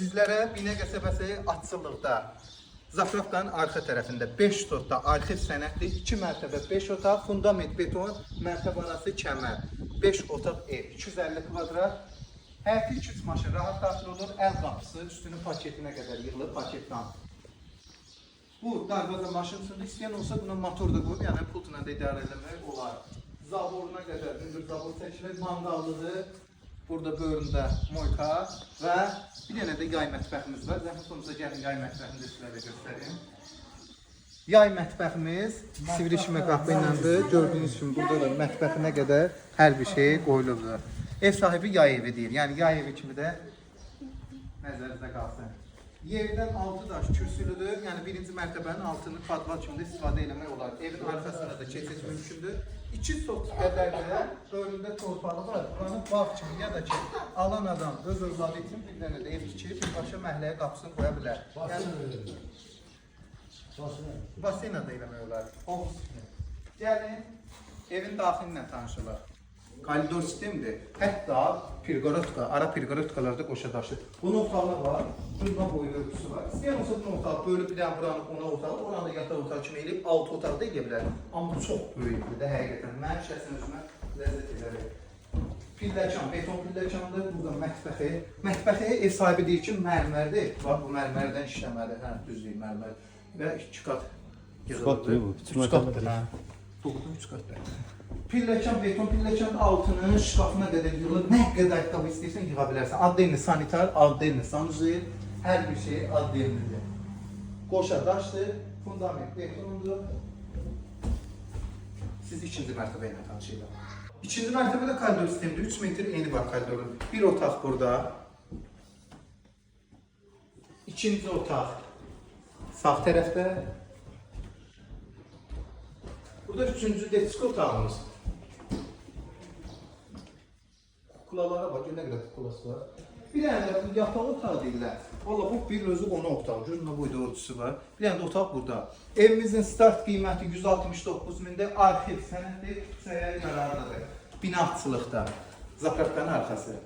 sizlərə Binə qəsəbəsi açılıqda Zapravkanın arxa tərəfində 5 otaqda arxiv sənədli 2 mərtəbə 5 otaq, fundament beton, mərtəbə arası kəmər, 5 otaq ev, 250 kvadrat, həyətli 2-3 maşın rahat daxil olur, əl qapısı üstünün paketinə qədər yığılır, paketdən. Bu darvaza maşın üçün istəyən olsa buna motor da qoyub, yəni pultla da idarə eləmək olar. Zaboruna qədər hündür zabor çəkilir, mandallıdır. Burada bölümdə moyka və bir dənə də yay mətbəximiz var. Zəhmət olmasa gəlin yay mətbəxini də sizlərə göstərim. Yay mətbəximiz sivriləşmə qapı iləndir. Gördüyünüz kimi burada da mətbəxinə qədər hər bir şey qoyulubdur. Ev sahibi yay evi deyir. Yəni yay evi kimi də nəzərinizdə qalsın. Yerdən 6 daş kürsülüdür. Yəni birinci mərtəbənin altını kvadrat kimi də istifadə etmək olar. Evin arxasına da keçmək mümkündür. 2 sot qədər də bölümdə torpağı var. Buranı bağ kimi ya da ki, alan adam öz övladı üçün bir dənə də ev tikib, birbaşa məhəlləyə qapısını qoya bilər. Yəni, basena da eləmək olar. Gəlin, evin daxilinlə tanışırlar. Koridor sistemidir. Hətta pergorotka, ara pergorotkalarda qoşa daşır. Bunun otağı var, durma boyu örtüsü var. İstəyən olsa bunun otağı bölüb bir dənə buranı ona otağı, oranı da yataq otağı kimi eləyib 6 otaq da eləyə bilər. Amma çox böyükdür də həqiqətən. Mənim şəxsən özümə ləzzət edərək. Pilləkan, beton pilləkandır. Burada mətbəxi. Mətbəxi ev sahibi deyir ki, mərmərdir. Bax, bu mərmərdən işləməli. Hə, düzdür, mərmər. Və 2 qat yığılır. 3 qatdır, hə. Doğrudan 3 qatdır. Pilləkan, beton pilləkanın altını şkafına qədər yığılır. Nə qədər kitabı istəyirsən yığa bilərsən. Addenli sanitar, addenli sanuzel, hər bir şey addenlidir. Qoşa daşdır, fundament betondur. Siz ikinci mərtəbə ilə tanışıyla. İkinci mərtəbədə koridor sistemidir. 3 metr eni var koridorun. Bir otaq burada. İkinci otaq sağ tərəfdə. Burada üçüncü desko otağımız. Kulalara bak, ne kadar kulası var. Bir tane de yatağı otağı deyirlər. Valla bu bir özü ona otağı, gözünə boyda örtüsü var. Bir tane de otaq burada. Evimizin start qiyməti 169.000'də arxiv sənədli kimsəyə yararlıdır. Bina açılıqda. Zapravkanın arxası.